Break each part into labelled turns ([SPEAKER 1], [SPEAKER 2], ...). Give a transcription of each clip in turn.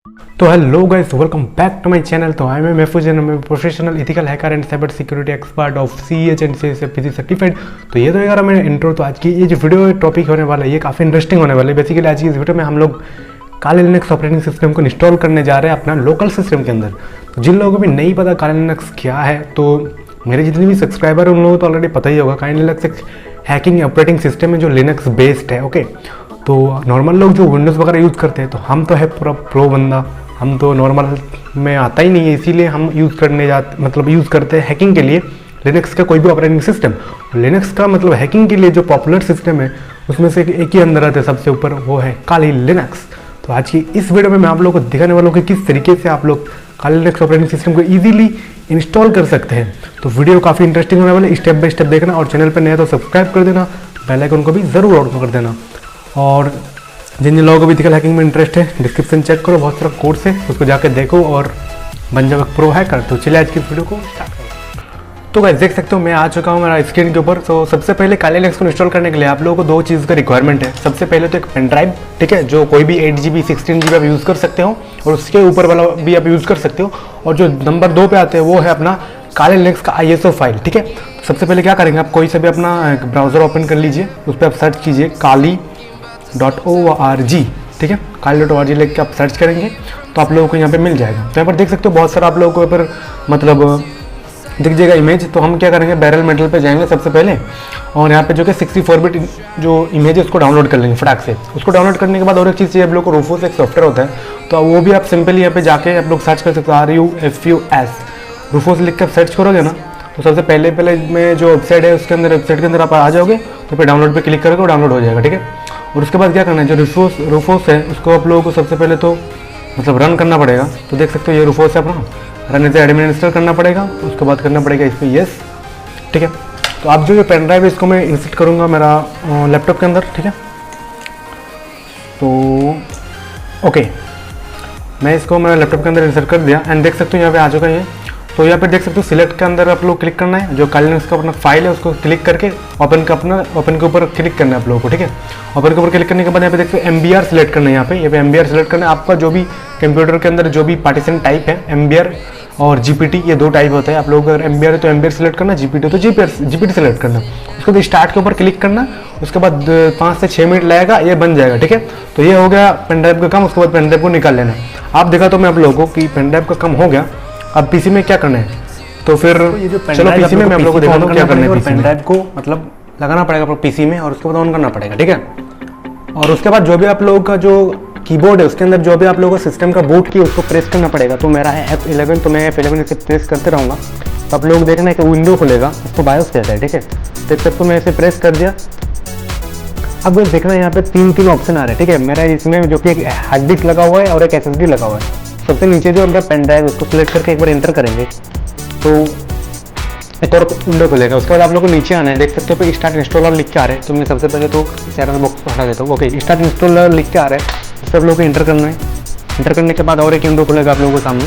[SPEAKER 1] तो hello guys, welcome back to my channel. तो I am Mahfooz and मैं professional ethical hacker and cyber security expert of CH and CSFPC certified. तो ये तो यार मेरा इंट्रो। तो आज की ये जो वीडियो टॉपिक होने वाला है ये काफ़ी इंटरेस्टिंग होने वाला है। बेसिकली आज की इस वीडियो में हम लोग काले लिनक्स ऑपरेटिंग सिस्टम को इंस्टॉल करने जा रहे हैं अपना लोकल सिस्टम के अंदर। तो जिन लोगों को भी नहीं पता काले लिनक्स क्या है, तो मेरे जितने भी सब्सक्राइबर हैं उन लोगों को तो ऑलरेडी पता ही होगा। काले लिनक्स एक हैकिंग ऑपरेटिंग सिस्टम है जो लिनक्स बेस्ड है। ओके, तो नॉर्मल लोग जो विंडोज़ वगैरह यूज़ करते हैं, तो हम तो है पूरा प्रो बंदा, हम तो नॉर्मल में आता ही नहीं है, इसीलिए हम यूज़ करते हैं हैकिंग के लिए लिनक्स का कोई भी ऑपरेटिंग सिस्टम। लिनक्स का मतलब हैकिंग के लिए जो पॉपुलर सिस्टम है उसमें से एक ही अंदर आता है सबसे ऊपर, वो है काली लिनक्स। तो आज की इस वीडियो में मैं आप लोगों को दिखाने वाला हूँ कि किस तरीके से आप लोग काली लिनक्स ऑपरेटिंग सिस्टम को ईजिली इंस्टॉल कर सकते हैं। तो वीडियो काफ़ी इंटरेस्टिंग होने वाला है, स्टेप बाय स्टेप देखना। और चैनल पर नया तो सब्सक्राइब कर देना, बेल आइकन को भी ज़रूर ऑन कर देना। और जिन लोगों को भी एथिकल हैकिंग में इंटरेस्ट है, डिस्क्रिप्शन चेक करो, बहुत सारा कोर्स है, उसको जाके देखो और बन जाओ प्रो हैकर। तो चलिए आज की वीडियो को स्टार्ट करें। तो गाइस देख सकते हो मैं आ चुका हूँ मेरा स्क्रीन के ऊपर। तो सबसे पहले काले लिनक्स को इंस्टॉल करने के लिए आप लोगों को दो चीज़ का रिक्वायरमेंट है। सबसे पहले तो एक पेन ड्राइव, ठीक है, जो कोई भी 8GB 16GB आप यूज़ कर सकते हो, और उसके ऊपर वाला भी आप यूज़ कर सकते हो। और जो नंबर 2 पे आते हैं वो है अपना काले लिनक्स का ISO फाइल, ठीक है। सबसे पहले क्या करेंगे, आप कोई से भी अपना ब्राउज़र ओपन कर लीजिए, उस पर आप सर्च कीजिए kali.org, ठीक है। kali.org लिख के आप सर्च करेंगे तो आप लोगों को यहाँ पे मिल जाएगा। तो यहाँ पर देख सकते हो बहुत सारा आप लोगों को यहाँ पर मतलब दिख जाएगा इमेज। तो हम क्या करेंगे, बैरल मेटल पे जाएंगे सबसे पहले, और यहाँ पे जो कि 64 बिट जो इमेज है उसको डाउनलोड कर लेंगे फटाक से। उसको डाउनलोड करने के बाद और एक चीज़ चाहिए आप लोग को, रूफोस एक सॉफ्टवेयर होता है, तो वो भी आप सिंपली यहाँ पे जाके आप लोग सर्च कर सकते हो, RUFUS रूफोस लिख कर सर्च करोगे ना, तो सबसे पहले में जो वेबसाइट है उसके अंदर, वेबसाइट के अंदर आप आ जाओगे, तो फिर डाउनलोड पे क्लिक करोगे और डाउनलोड हो जाएगा, ठीक है। और उसके बाद क्या करना है, जो रूफोस है उसको आप लोगों को सबसे पहले तो मतलब रन करना पड़ेगा। तो देख सकते हो ये रूफोस है अपना, रन एज एडमिन इंस्टॉल करना पड़ेगा। उसके बाद करना पड़ेगा इस पर यस, ठीक है। तो आप जो पेन ड्राइव है इसको मैं इंसर्ट करूँगा मेरा लैपटॉप के अंदर, ठीक है। तो ओके, मैं इसको मेरा लैपटॉप के अंदर इंसर्ट कर दिया एंड देख सकते हो यहाँ पे आ चुका है। तो यहाँ पे देख सकते हो सिलेक्ट के अंदर आप लोग क्लिक करना है, जो काली लिनक्स का अपना फाइल है उसको क्लिक करके ओपन के ऊपर क्लिक करना है आप लोगों को, ठीक है। ओपन के ऊपर क्लिक करने के बाद यहाँ पे देखते हो MBR सिलेक्ट करना है। यहाँ पे MBR सिलेक्ट करना है। आपका जो भी कंप्यूटर के अंदर जो भी पार्टीशन टाइप है, MBR और GPT, ये दो टाइप होता है। आप लोग अगर MBR है तो MBR सिलेक्ट करना, GPT है तो GPT सिलेक्ट करना। उसके बाद स्टार्ट के ऊपर क्लिक करना, उसके बाद 5 से 6 मिनट लगेगा, ये बन जाएगा, ठीक है। तो ये हो गया पेन ड्राइव का काम। उसके बाद पेन ड्राइव को निकाल लेना। आप देखा तो मैं आप लोगों को कि पेन ड्राइव का काम हो गया। अब PC में क्या करना है, तो फिर चलो PC में मैं आप लोगों को दिखाता हूँ क्या करना है। पेन ड्राइव को मतलब लगाना पड़ेगा PC में और उसके बाद ऑन करना पड़ेगा, ठीक है। और उसके बाद जो भी आप लोगों का जो कीबोर्ड है उसके अंदर जो भी आप लोगों को सिस्टम का बूट की उसको प्रेस करना पड़ेगा। तो मेरा है F11, तो मैं F11 इसे प्रेस करते रहूँगा। तो आप लोग देखना है कि विंडो खुलेगा, उसको बायोस कहता है, ठीक है। देख सकते हो मैं इसे प्रेस कर दिया। अब देखना यहाँ पे 3 ऑप्शन आ रहे हैं, ठीक है। मेरा इसमें जो कि एक हार्ड डिस्क लगा हुआ है और एक SSD लगा हुआ है। सबसे नीचे जो अपना पेन ड्राइव उसको सिलेक्ट करके एक बार एंटर करेंगे तो एक और विंडो खुलेगा। उसके बाद आप लोग को नीचे आना है, देख सकते हो स्टार्ट इंस्टॉलर लिख के आ रहे हैं। तो मैं सबसे पहले तो चैनल बॉक्स को हटा देता हूँ। ओके, स्टार्ट इंस्टॉलर लिख के आ रहे हैं, सब लोगों को इंटर करना है। इंटर करने के बाद और एक विंडो खुलेगा आप लोगों को सामने,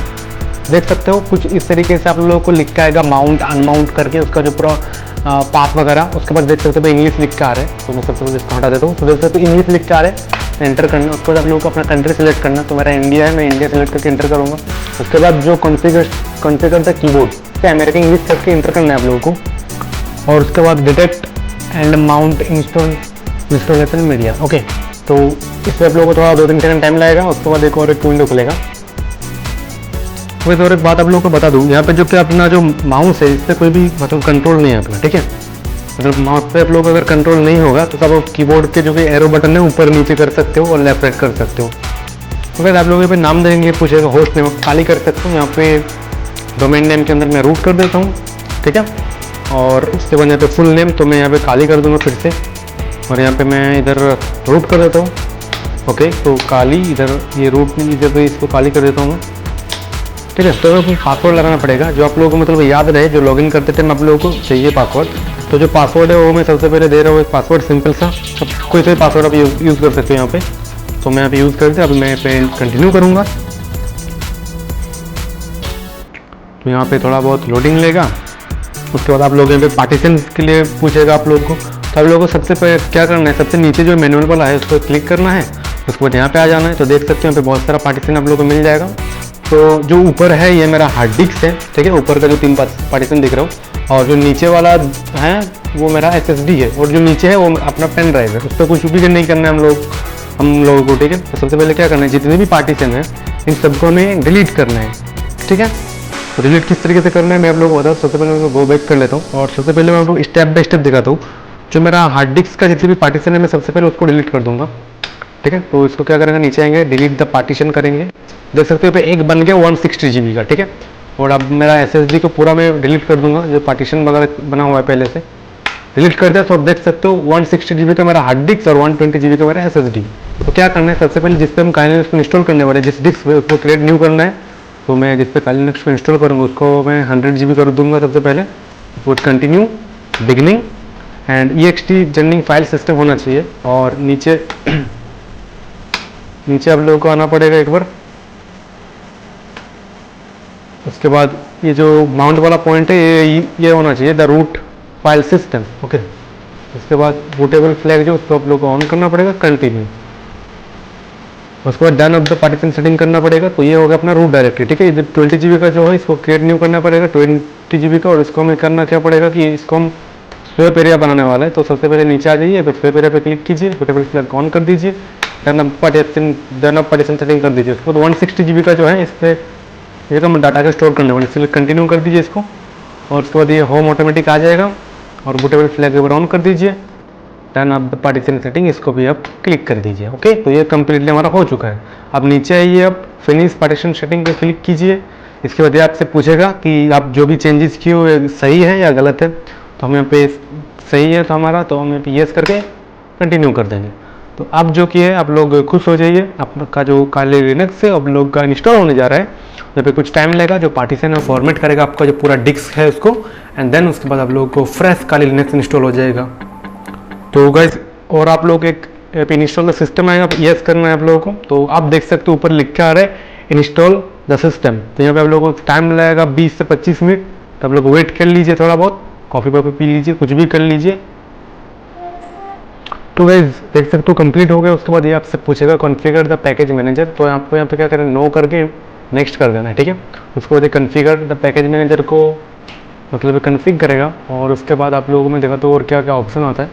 [SPEAKER 1] देख सकते हो कुछ इस तरीके से आप लोगों को लिख के आएगा, माउंट अनमाउंट करके उसका जो पूरा पाथ वगैरह। उसके बाद देख सकते हो इंग्लिश लिख के आ रहे हैं, तो मैं सबसे पहले इसको हटा देता हूँ। तो देख सकते हो इंग्लिश लिख के आ रहे हैं, एंटर करना। उसके बाद आप लोगों को अपना कंट्री सेलेक्ट करना। तो मेरा इंडिया है, मैं इंडिया सेलेक्ट करके एंटर करूँगा। उसके बाद जो configure the keyboard American English करके एंटर करना है आप लोगों को। और उसके बाद detect and mount installation media. Okay, तो इसमें आप लोगों को थोड़ा 2-3 सेकंड टाइम लगेगा। उसके बाद एक और एक विंडो खुलेगा। वैसे और एक बात आप लोगों को बता दूँ, यहाँ पे जो कि अपना जो माउस है इस पर कोई भी मतलब कंट्रोल नहीं है अपना, ठीक है। मतलब माउस पे आप लोग अगर कंट्रोल नहीं होगा तो सब कीबोर्ड के जो कि एरो बटन है ऊपर नीचे कर सकते हो और लेफ्ट राइट कर सकते हो। तो फिर आप लोग यहाँ पे नाम देंगे, पूछेगा होस्ट नेम, खाली कर सकते हो। यहाँ पे डोमेन नेम के अंदर मैं रूट कर देता हूँ, ठीक है। और उसके बाद यहाँ पे फुल नेम तो मैं यहाँ पे खाली कर दूँगा फिर से, और यहाँ पे मैं इधर रूट कर देता हूँ। ओके, तो काली इधर ये रूट इधर पे इसको खाली कर देता हूँ मैं, ठीक है। तो पासवर्ड लगाना पड़ेगा जो आप लोगों को मतलब याद रहे, जो लॉगिन करते टाइम आप लोगों को चाहिए पासवर्ड। तो जो पासवर्ड है वो मैं सबसे पहले दे रहा हूँ, एक पासवर्ड सिंपल सा, कोई सा पासवर्ड आप यूज़ कर सकते हो यहाँ पे। तो मैं यहाँ पे यूज़ करते, अब मैं पे कंटिन्यू करूँगा। तो यहाँ पे थोड़ा बहुत लोडिंग लेगा। उसके बाद आप लोग यहाँ पे पार्टीशन के लिए पूछेगा आप लोगों को। तो आप लोगों को सबसे पहले क्या करना है, सबसे नीचे जो मैनुअल वाला है उसको क्लिक करना है। उसके बाद यहाँ पे आ जाना है। तो देख सकते हो यहाँ पे बहुत सारा पार्टीशन आप लोगों को मिल जाएगा। तो जो ऊपर है ये मेरा हार्ड डिस्क है, ठीक है, ऊपर का जो 3 पार्टीशन दिख रहा हूँ, और जो नीचे वाला है वो मेरा SSD है, और जो नीचे है वो अपना पेन ड्राइव है। उस पर कुछ भी नहीं करना है हम लोगों को, ठीक है। तो सबसे पहले क्या करना है, जितने भी पार्टीशन है इन सबको हमें डिलीट करना है, ठीक है। तो डिलीट किस तरीके से करना है मैं आप लोगों को बताऊँ। सबसे पहले मैं गो बैक कर लेता हूँ, और सबसे पहले मैं आप लोग स्टेप बाय स्टेप दिखाता हूँ। जो मेरा हार्ड डिस्क का जितने भी पार्टीशन है मैं सबसे पहले उसको डिलीट कर दूंगा, ठीक है। तो इसको क्या करेंगे, नीचे आएंगे, डिलीट द पार्टीशन करेंगे। देख सकते हो पे एक बन गया 160 GB का, ठीक है। और अब मेरा SSD को पूरा मैं डिलीट कर दूंगा, जो पार्टीशन वगैरह बना हुआ है पहले से डिलीट कर दिया। तो आप देख सकते हो 160 GB का मेरा हार्ड डिस्क और 120 GB का मेरा SSD। तो क्या करना है, सबसे पहले जिस पे हम काइनेलिनक्स को इंस्टॉल करने वाले, जिस डिस्क पे उसको क्रिएट न्यू करना है। तो मैं जिस पे काइनेलिनक्स को इंस्टॉल करूँगा उसको मैं 100 GB कर दूंगा सबसे पहले। वो कंटिन्यू बिगनिंग एंड ext जनरिंग फाइल सिस्टम होना चाहिए। और नीचे नीचे आप लोगों को आना पड़ेगा एक बार। उसके बाद ये जो माउंट वाला पॉइंट है ये होना चाहिए the root file system, okay. उसके बाद बूटेबल फ्लैग जो उसको आप लोगों को ऑन करना पड़ेगा, कंटिन्यू। उसके बाद done of the partition setting करना पड़ेगा। तो ये होगा अपना रूट डायरेक्टरी, ठीक है। इधर 20 GB का जो है इसको क्रिएट न्यू करना पड़ेगा 20 GB का। और इसको हमें करना क्या पड़ेगा कि इसको हम स्वेप एरिया बनाने वाला है। तो सबसे पहले नीचे आ जाइए, फिर स्वेप एरिया पे क्लिक कीजिए, बूटेबल फ्लैग ऑन कर दीजिए, डन ऑफ पार्टीशन सेटिंग कर दीजिए। उसको 160 GB का जो है इस पर ये तो हम डाटा को स्टोर करने वाले, इसलिए कंटिन्यू कर दीजिए इसको। और उसके बाद ये होम ऑटोमेटिक आ जाएगा, और बूटेबल फ्लैग एक बार ऑन कर दीजिए, done of the partition setting, इसको भी आप क्लिक कर दीजिए, ओके। तो ये कंप्लीटली हमारा हो चुका है। अब नीचे आइए, अब फिनिश पार्टीशन सेटिंग पे क्लिक कीजिए। इसके बाद ये आपसे पूछेगा कि आप जो भी चेंजेस किए हुए सही है या गलत है। तो हम यहाँ पे सही है तो हमारा, तो हम यहाँ पे येस करके कंटिन्यू कर देंगे। तो अब जो कि है आप लोग खुश हो जाइए, आपका जो काली लिनक्स है आप लोग का इंस्टॉल होने जा रहा है। यहाँ पे कुछ टाइम लगेगा, जो पार्टीशन है फॉर्मेट करेगा आपका जो पूरा डिस्क है उसको, एंड देन उसके बाद आप लोगों को फ्रेश काली लिनक्स इंस्टॉल हो जाएगा। तो गाइस, और आप लोग एक इंस्टॉल द सिस्टम आएगा, यस करना है आप लोगों को। तो आप देख सकते हो ऊपर लिख के आ रहा है इंस्टॉल द सिस्टम। तो यहाँ पे आप लोगों को टाइम लगेगा 20 से 25 मिनट। तो आप लोग वेट कर लीजिए, थोड़ा बहुत कॉफ़ी वॉफ़ी पी लीजिए, कुछ भी कर लीजिए। तो गाइस देख सकते हो कंप्लीट हो गया। उसके बाद ये आपसे पूछेगा कॉन्फ़िगर द पैकेज मैनेजर। तो आपको यहाँ पे क्या करें, नो करके नेक्स्ट कर देना है, ठीक है। उसके बाद कॉन्फ़िगर द पैकेज मैनेजर को मतलब कन्फिग करेगा। और उसके बाद आप लोगों में देखा तो और क्या क्या ऑप्शन आता है,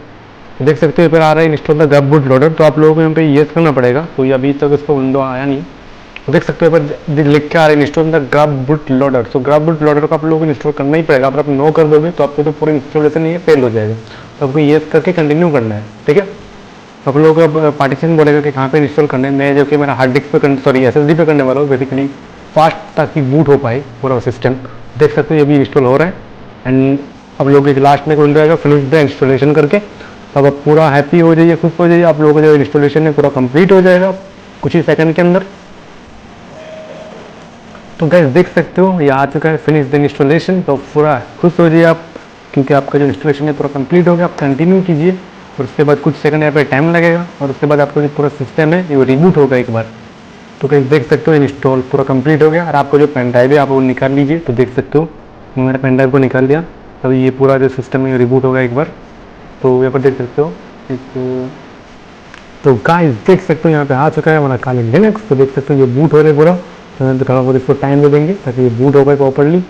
[SPEAKER 1] देख सकते हो यहाँ पर आ रहा है install the grub boot loader. तो आप लोगों को यहाँ पे येस करना पड़ेगा। तो ये अभी तक इसको विंडो आया नहीं, तो देख सकते हो यहाँ पर लिख के आ रहा है install the grub boot loader. तो ग्रब बूट लोडर को आप लोगों को इंस्टॉल करना ही पड़ेगा। अगर आप नो कर दोगे तो आपको तो पूरा इंस्टॉलेशन ये फेल हो जाएगा। तो आपको येस करके कंटिन्यू करना है, ठीक है। आप लोगों का पार्टीशन बोलेगा कि कहाँ पे इंस्टॉल करना है। मैं जो कि मेरा हार्ड डिस्क पे सॉरी SSD पे करने वाला हूँ बेसिकली, फास्ट ताकि बूट हो पाए पूरा सिस्टम। देख सकते हो ये भी इंस्टॉल हो रहा है। एंड अब लोग एक लास्ट में एक विंडो आएगा फिनिश द इंस्टॉलेशन करके। तब आप पूरा हैप्पी हो जाइए, खुश हो जाइए। आप लोगों का जो इंस्टॉलेशन है पूरा कंप्लीट हो जाएगा कुछ ही सेकंड के अंदर। तो गाइस देख सकते हो ये आ चुका है फिनिश द इंस्टॉलेशन। तो पूरा खुश हो जाइए आप, क्योंकि आपका जो इंस्टॉलेशन है पूरा कंप्लीट हो गया। आप कंटिन्यू कीजिए, और उसके बाद कुछ सेकंड यहाँ पे टाइम लगेगा, और उसके बाद आपका जो पूरा सिस्टम है ये रिबूट होगा एक बार। तो गाइस देख सकते हो इंस्टॉल पूरा कंप्लीट हो गया। और आपको जो पेन ड्राइव है आप वो निकाल लीजिए। तो देख सकते हो मैंने पेन ड्राइव को निकाल दिया। तो ये पूरा जो सिस्टम है रिबूट होगा एक बार। तो यहाँ पर देख सकते हो एक, तो गाइस देख सकते हो यहाँ पे आ चुका है हमारा काली लिनक्स। तो देख सकते हो ये बूट हो रहा है पूरा। तो थोड़ा बहुत इसको टाइम दे देंगे ताकि ये बूट हो पाए प्रॉपरली।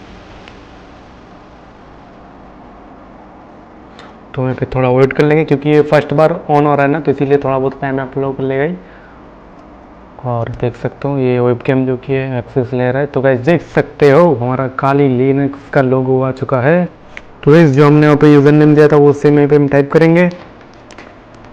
[SPEAKER 1] तो यहाँ पे थोड़ा वेट कर लेंगे, क्योंकि ये फर्स्ट बार ऑन हो रहा है ना, तो इसीलिए थोड़ा बहुत टाइम आप लोगों को लेगा ही। और देख सकते हो ये वेबकैम जो कि है एक्सेस ले रहा है। तो गाइस देख सकते हो हमारा काली लिनक्स का लोगो आ चुका है। तो इस जो हमने वहाँ पे यूज़र नेम दिया था वो सेम यहाँ पे हम टाइप करेंगे,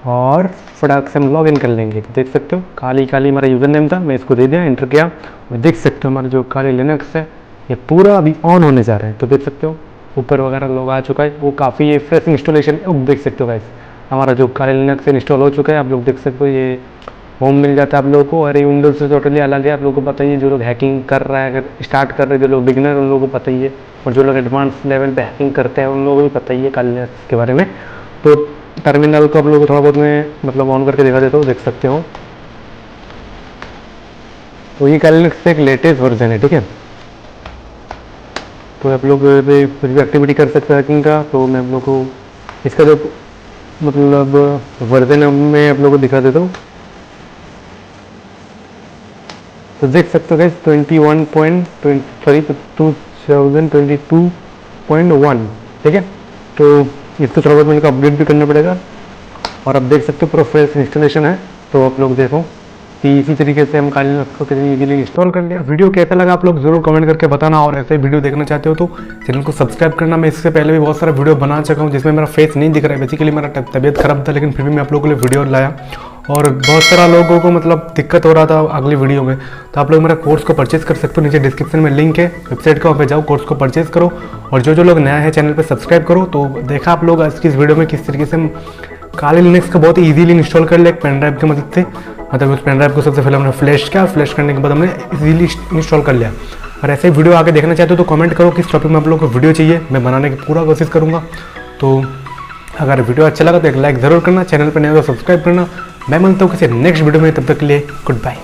[SPEAKER 1] और फटाक से हम लॉग इन कर लेंगे। तो देख सकते हो काली हमारा यूज़र नेम था, मैं इसको दे दिया, एंटर किया। और देख सकते हो हमारा जो काली लिनक्स है ये पूरा अभी ऑन होने जा रहा है। तो देख सकते हो ऊपर वगैरह लोग आ चुका है, वो काफ़ी ये फ्रेश इंस्टॉलेशन देख सकते हो गाइस। हमारा जो काली लिनक्स इंस्टॉल हो चुका है, आप लोग देख सकते हो ये होम मिल जाता है आप लोगों को। और ये विंडोज से टोटली अलग है, आप लोगों को पता ही है। जो लोग हैकिंग कर रहा है, अगर स्टार्ट कर रहे हैं, जो लोग बिगिनर उन लोगों को पता ही है, और जो लोग एडवांस लेवल पे हैकिंग करते हैं उन लोगों को भी पता ही है काली लिनक्स के बारे में। तो टर्मिनल को आप लोगों को थोड़ा बहुत मैं मतलब ऑन करके दिखा देता हूँ, देख सकते हो। तो ये काली लिनक्स एक लेटेस्ट वर्जन है, ठीक है। तो आप लोग कुछ भी एक्टिविटी कर सकते हैं हैकिंग का। तो मैं आप लोग को इसका जो मतलब वर्जन मैं आप लोगों को दिखा देता हूँ। तो देख सकते हो गाइस 2022.1 ठीक है। तो इसको थोड़ा बहुत मुझे अपडेट भी करना पड़ेगा। और अब देख सकते हो प्रोफाइल इंस्टॉलेशन है, तो आप लोग देखो कि इसी तरीके से हम काली लिनक्स को कितनी इजीली इंस्टॉल कर लिया। वीडियो कैसा लगा आप लोग जरूर कमेंट करके बताना, और ऐसे वीडियो देखना चाहते हो तो चैनल को सब्सक्राइब करना। मैं इससे पहले भी बहुत सारा वीडियो बना चुका हूँ जिसमें मेरा फेस नहीं दिख रहा है। बेसिकली मेरा तबीयत खराब था, लेकिन फिर भी मैं आप लोगों के लिए वीडियो लाया, और बहुत सारा लोगों को मतलब दिक्कत हो रहा था अगली वीडियो में। तो आप लोग मेरा कोर्स को परचेज कर सकते हो, नीचे डिस्क्रिप्शन में लिंक है वेबसाइट का, वहाँ पे जाओ कोर्स को परचेज करो। और जो लोग नया है चैनल पे सब्सक्राइब करो। तो देखा आप लोग आज की इस वीडियो में किस तरीके से हम काली लिनक्स को बहुत ही ईजिली इंस्टॉल कर लिया एक पेन ड्राइव की मदद से। मतलब उस पेन ड्राइव को सबसे पहले हमने फ्लैश किया, फ्लैश करने के बाद हमने इजीली इंस्टॉल कर लिया। और ऐसे ही वीडियो आगे देखना चाहते हो तो कमेंट करो किस टॉपिक में आप लोगों को वीडियो चाहिए, मैं बनाने की पूरा कोशिश करूँगा। तो अगर वीडियो अच्छा लगा तो एक लाइक ज़रूर करना, चैनल पर नया तो सब्सक्राइब करना। मैं मिलता हूँ किसी नेक्स्ट वीडियो में, तब तक के लिए गुड बाय।